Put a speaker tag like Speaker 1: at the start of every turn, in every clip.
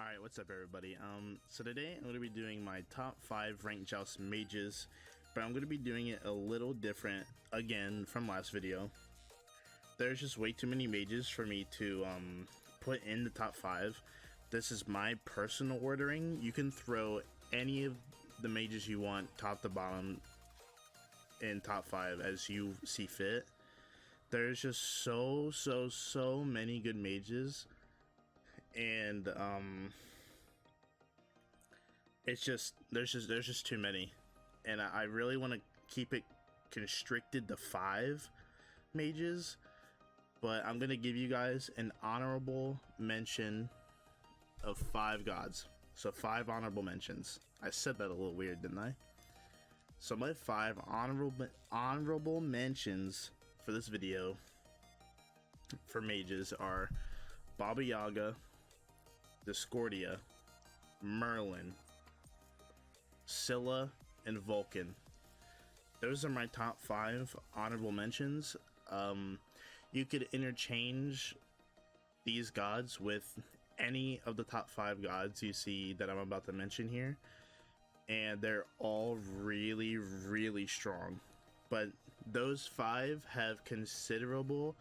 Speaker 1: Alright, what's up everybody? So today I'm going to be doing my top 5 ranked Joust mages, but I'm going to be doing it a little different again from last video. There's just way too many mages for me to put in the top 5. This is my personal ordering. You can throw any of the mages you want top to bottom in top 5 as you see fit. There's just so many good mages. And it's just there's just too many, and I really want to keep it constricted to 5 mages, but I'm gonna give you guys an honorable mention of 5 gods. So 5 honorable mentions. I said that a little weird, didn't I? So my 5 honorable mentions for this video for mages are Baba Yaga, Discordia, Merlin, Scylla, and Vulcan. Those are my top 5 honorable mentions. You could interchange these gods with any of the top 5 gods you see that I'm about to mention here, and they're all really strong. But those 5 have considerable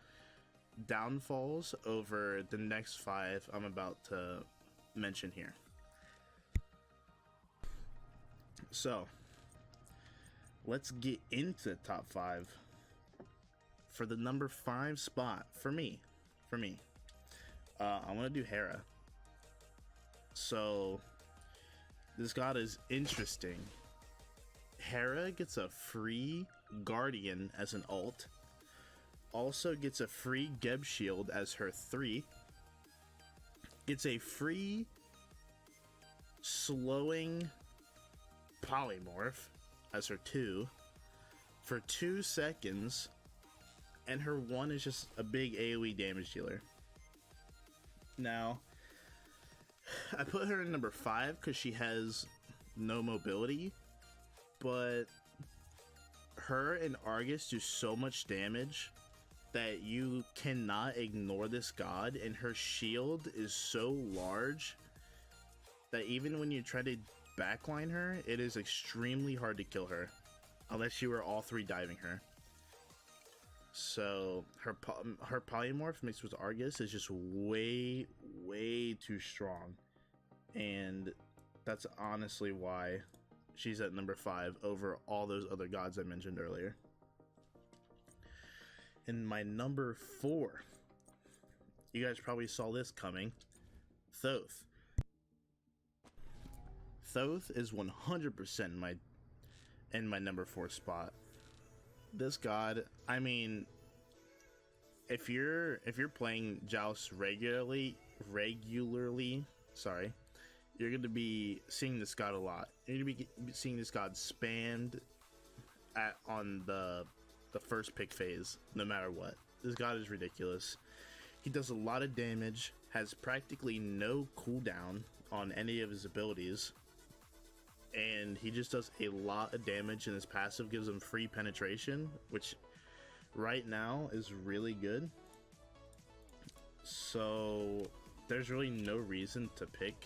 Speaker 1: downfalls over the next 5 I'm about to mention here. So let's get into the top 5. For the number 5 spot for me, I want to do Hera. So this god is interesting. Hera gets a free Guardian as an ult. Also gets a free Geb Shield as her 3. Gets a free slowing Polymorph as her 2 for 2 seconds. And her 1 is just a big AoE damage dealer. Now, I put her in number 5 because she has no mobility. But her and Argus do so much damage that you cannot ignore this god, and her shield is so large that even when you try to backline her, it is extremely hard to kill her unless you are all 3 diving her. So her polymorph mixed with Argus is just way too strong, and that's honestly why she's at number 5 over all those other gods I mentioned earlier. In my number 4, you guys probably saw this coming, Soth. Soth is 100% in my number 4 spot. This god, I mean, if you're playing Joust regularly, sorry, you're going to be seeing this god a lot. You're going to be seeing this god spammed on the first pick phase, no matter what. This god is ridiculous. He does a lot of damage, has practically no cooldown on any of his abilities, and he just does a lot of damage, and his passive gives him free penetration, which right now is really good. So there's really no reason to pick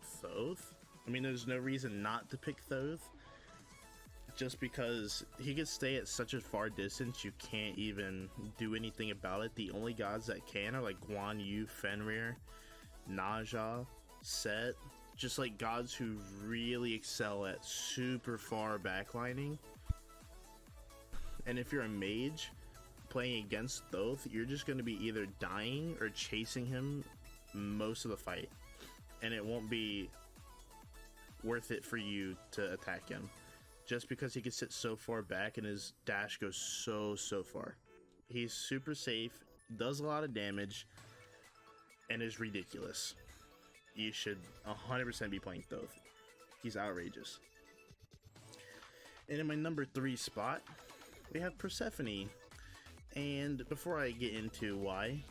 Speaker 1: Soth. I mean, there's no reason not to pick Soth, just because he can stay at such a far distance you can't even do anything about it. The only gods that can are like Guan Yu, Fenrir, Naja, Set, just like gods who really excel at super far backlining. And if you're a mage playing against Soth, you're just going to be either dying or chasing him most of the fight, and it won't be worth it for you to attack him, just because he can sit so far back and his dash goes so far. He's super safe, does a lot of damage, and is ridiculous. You should 100% be playing Soth. He's outrageous. And in my number 3 spot, we have Persephone. And before I get into why,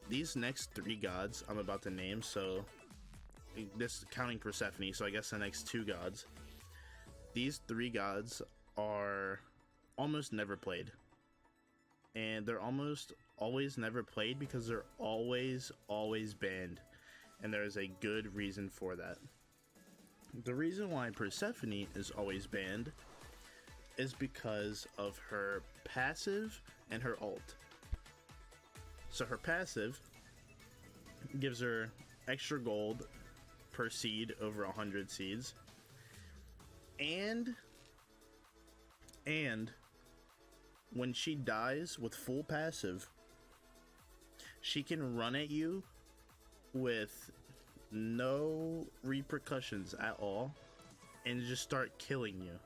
Speaker 1: these next 3 gods I'm about to name, so this is counting Persephone, so I guess the next 2 gods. These 3 gods are almost never played. And they're almost always never played because they're always banned. and there is a good reason for that. The reason why Persephone is always banned is because of her passive and her ult. So her passive gives her extra gold per seed over 100 seeds, and when she dies with full passive, she can run at you with no repercussions at all and just start killing you,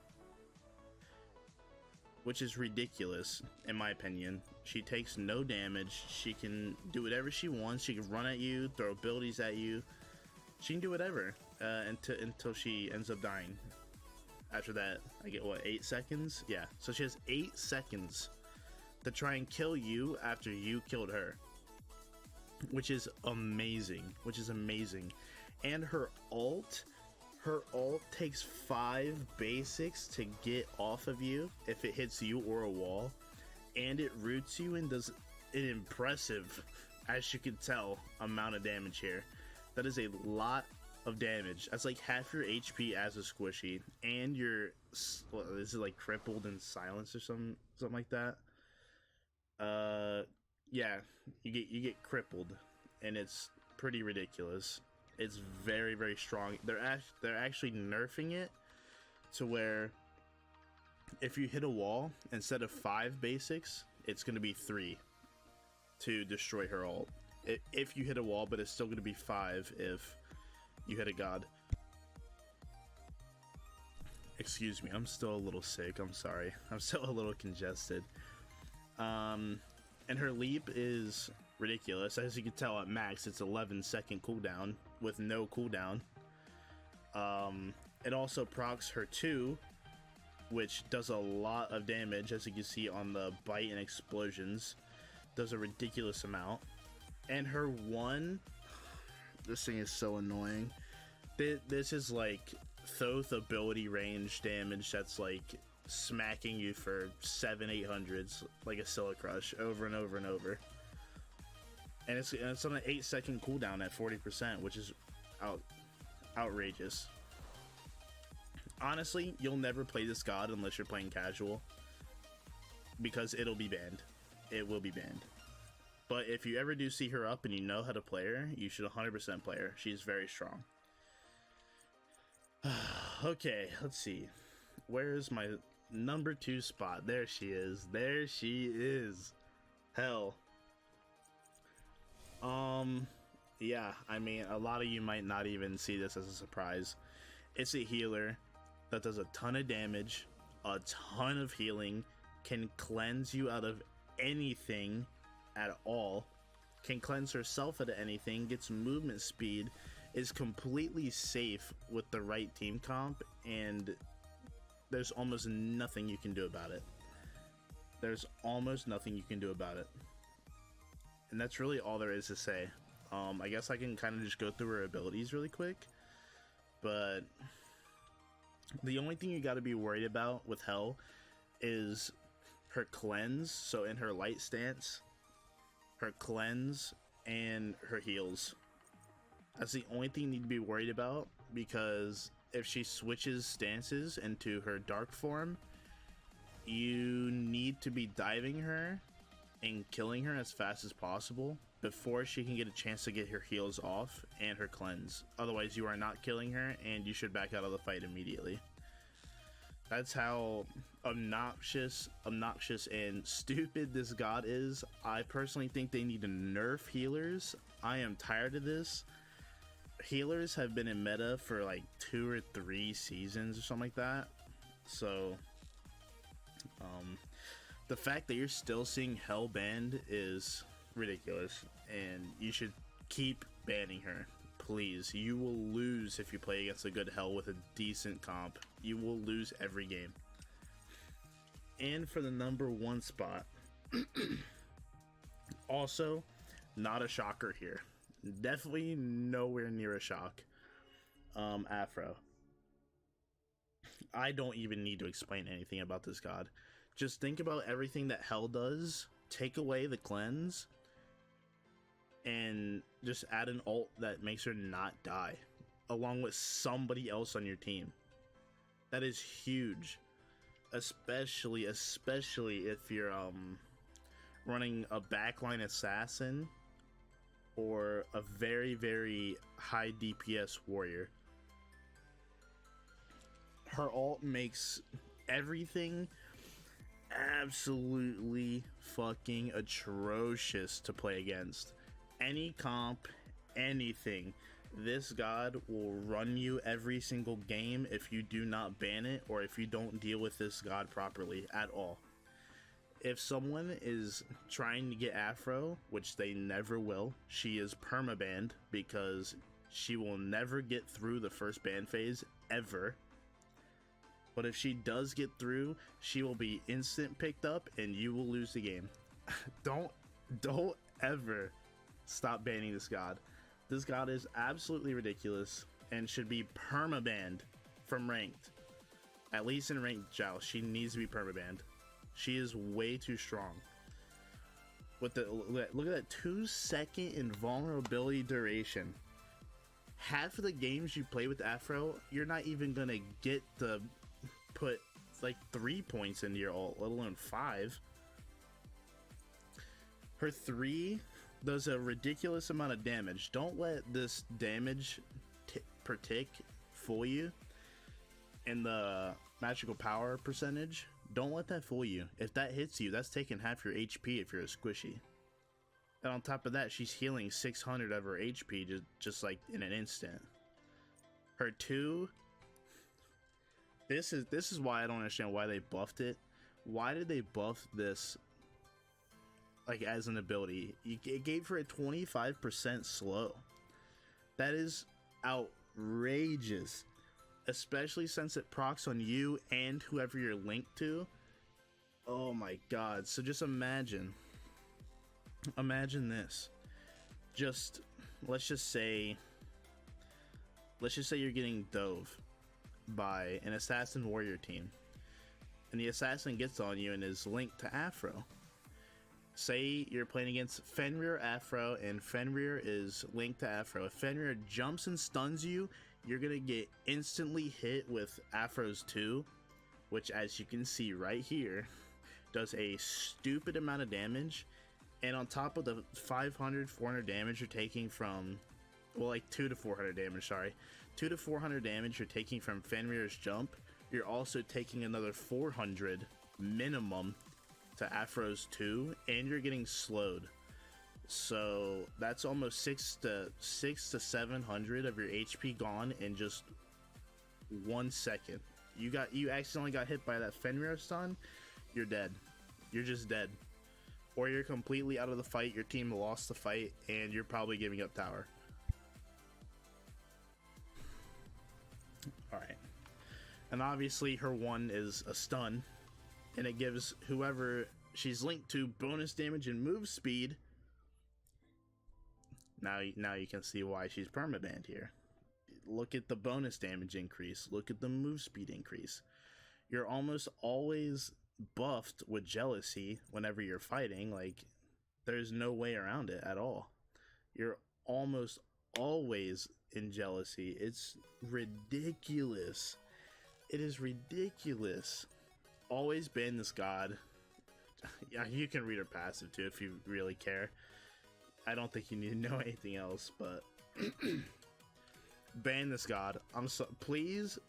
Speaker 1: which is ridiculous in my opinion. She takes no damage, she can do whatever she wants, she can run at you, throw abilities at you, she can do whatever until she ends up dying. After that, I get what, 8 seconds? Yeah, so she has 8 seconds to try and kill you after you killed her, which is amazing, and her ult takes 5 basics to get off of you if it hits you or a wall, and it roots you and does an impressive, as you can tell, amount of damage here. That is a lot of damage. That's like half your HP as a squishy, and you're, what is it, like crippled and silenced or something like that. Yeah, you get crippled, and it's pretty ridiculous. It's very, very strong. They're actually nerfing it to where if you hit a wall, instead of 5 basics, it's going to be 3 to destroy her ult. If you hit a wall, but it's still going to be 5 if you hit a god. Excuse me, I'm still a little sick. I'm sorry. I'm still a little congested. And her leap is ridiculous. As you can tell, at max, it's 11-second cooldown with no cooldown. It also procs her 2, which does a lot of damage, as you can see on the bite and explosions. Does a ridiculous amount. And her 1, this thing is so annoying. This is like Soth ability range damage that's like smacking you for 700-800s like a Scylla Crush over and over and over. And it's on an 8-second cooldown at 40%, which is outrageous. Honestly, you'll never play this god unless you're playing casual, because it'll be banned. It will be banned. But if you ever do see her up and you know how to play her, you should 100% play her. She's very strong. Okay, let's see. Where's my number 2 spot? There she is. There she is. Hell. Yeah, I mean, a lot of you might not even see this as a surprise. It's a healer that does a ton of damage, a ton of healing, can cleanse you out of anything at all, can cleanse herself out of anything, gets movement speed, is completely safe with the right team comp, and there's almost nothing you can do about it. There's almost nothing you can do about it. And that's really all there is to say. I guess I can kind of just go through her abilities really quick, but the only thing you got to be worried about with Hell is her cleanse. So in her light stance, her cleanse and her heals. That's the only thing you need to be worried about, because if she switches stances into her dark form, you need to be diving her and killing her as fast as possible before she can get a chance to get her heals off and her cleanse. Otherwise, you are not killing her, and you should back out of the fight immediately. That's how obnoxious and stupid this god is. I personally think they need to nerf healers. I am tired of this. Healers have been in meta for like 2 or 3 seasons or something like that. So, the fact that you're still seeing Hell banned is ridiculous, and you should keep banning her. Please, you will lose if you play against a good Hell with a decent comp. You will lose every game. And for the number 1 spot, also not a shocker here. Definitely nowhere near a shock. Afro. I don't even need to explain anything about this god. Just think about everything that Hell does. Take away the cleanse, and just add an ult that makes her not die along with somebody else on your team. That is huge, especially if you're running a backline assassin or a very high DPS warrior. Her ult makes everything absolutely fucking atrocious to play against. Any comp, anything. This god will run you every single game if you do not ban it or if you don't deal with this god properly at all. If someone is trying to get Afro, which they never will, she is permabanned because she will never get through the first ban phase ever. But if she does get through, she will be instant picked up and you will lose the game. Don't ever stop banning this god. This god is absolutely ridiculous and should be permabanned from ranked. At least in ranked Joust, she needs to be permabanned. She is way too strong. With the look at that 2-second invulnerability duration. Half of the games you play with Afro, you're not even gonna get to put like 3 points into your ult, let alone 5. Her 3 does a ridiculous amount of damage. Don't let this damage per tick fool you. And the magical power percentage, don't let that fool you. If that hits you, that's taking half your HP if you're a squishy. And on top of that, she's healing 600 of her HP just like in an instant. Her 2, this is why I don't understand why they buffed it. Why did they buff this like as an ability? It gave her a 25% slow. That is outrageous, especially since it procs on you and whoever you're linked to. Oh my god. So just imagine this. Let's just say you're getting dove by an assassin warrior team, and the assassin gets on you and is linked to Afro. Say you're playing against Fenrir Afro and Fenrir is linked to Afro. If Fenrir jumps and stuns you, you're gonna get instantly hit with Afro's 2, which, as you can see right here, does a stupid amount of damage. And on top of the 500, 400 damage you're taking from, well, like 200 to 400 damage, sorry. 200 to 400 damage you're taking from Fenrir's jump, you're also taking another 400 minimum to Afro's 2, and you're getting slowed. So that's almost 600 to 700 of your HP gone in just 1 second. You accidentally got hit by that Fenrir stun, you're dead. You're just dead. Or you're completely out of the fight, your team lost the fight, and you're probably giving up tower. Alright. And obviously her 1 is a stun, and it gives whoever she's linked to bonus damage and move speed. Now you can see why she's permabanned here. Look at the bonus damage increase. Look at the move speed increase. You're almost always buffed with jealousy whenever you're fighting. Like, there's no way around it at all. You're almost always in jealousy. It's ridiculous. It is ridiculous. Always ban this god. Yeah, you can read her passive too if you really care. I don't think you need to know anything else, but ban this god. Please,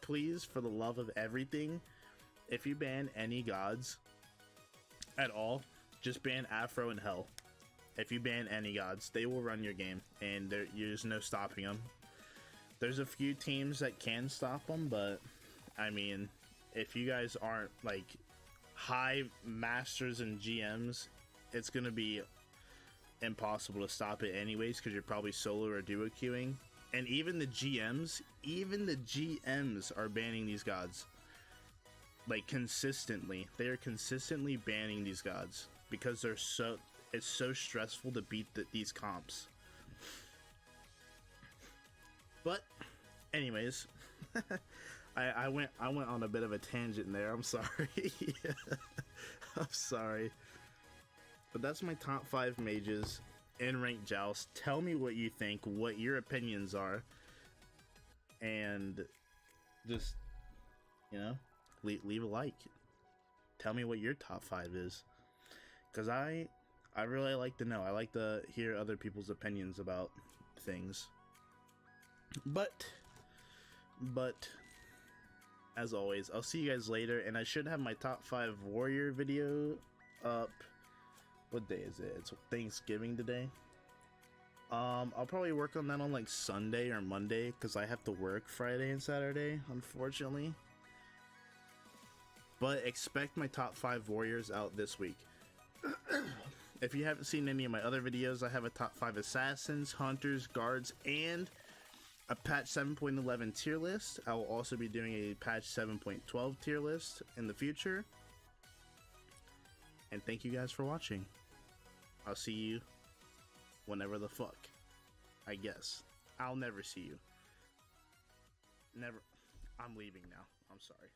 Speaker 1: for the love of everything, if you ban any gods at all, just ban Afro and Hell. If you ban any gods, they will run your game, and there's no stopping them. There's a few teams that can stop them, but I mean, if you guys aren't like high masters and GMs, it's gonna be impossible to stop it anyways, because you're probably solo or duo queuing. And even the GMs are banning these gods. Like, consistently. They are consistently banning these gods because it's so stressful to beat these comps. But anyways, I went on a bit of a tangent there. I'm sorry. I'm sorry. But that's my top 5 mages. in ranked Joust. Tell me what you think, what your opinions are, and just, you know, leave a like. Tell me what your top 5 is, because I really like to know. I like to hear other people's opinions about things. But as always, I'll see you guys later, and I should have my top 5 warrior video up. What day is it? It's Thanksgiving today. I'll probably work on that on like Sunday or Monday, because I have to work Friday and Saturday, unfortunately. But expect my top 5 warriors out this week. If you haven't seen any of my other videos, I have a top 5 assassins, hunters, guards, and a patch 7.11 tier list. I will also be doing a patch 7.12 tier list in the future. And thank you guys for watching. I'll see you whenever the fuck, I guess. I'll never see you. Never. I'm leaving now. I'm sorry.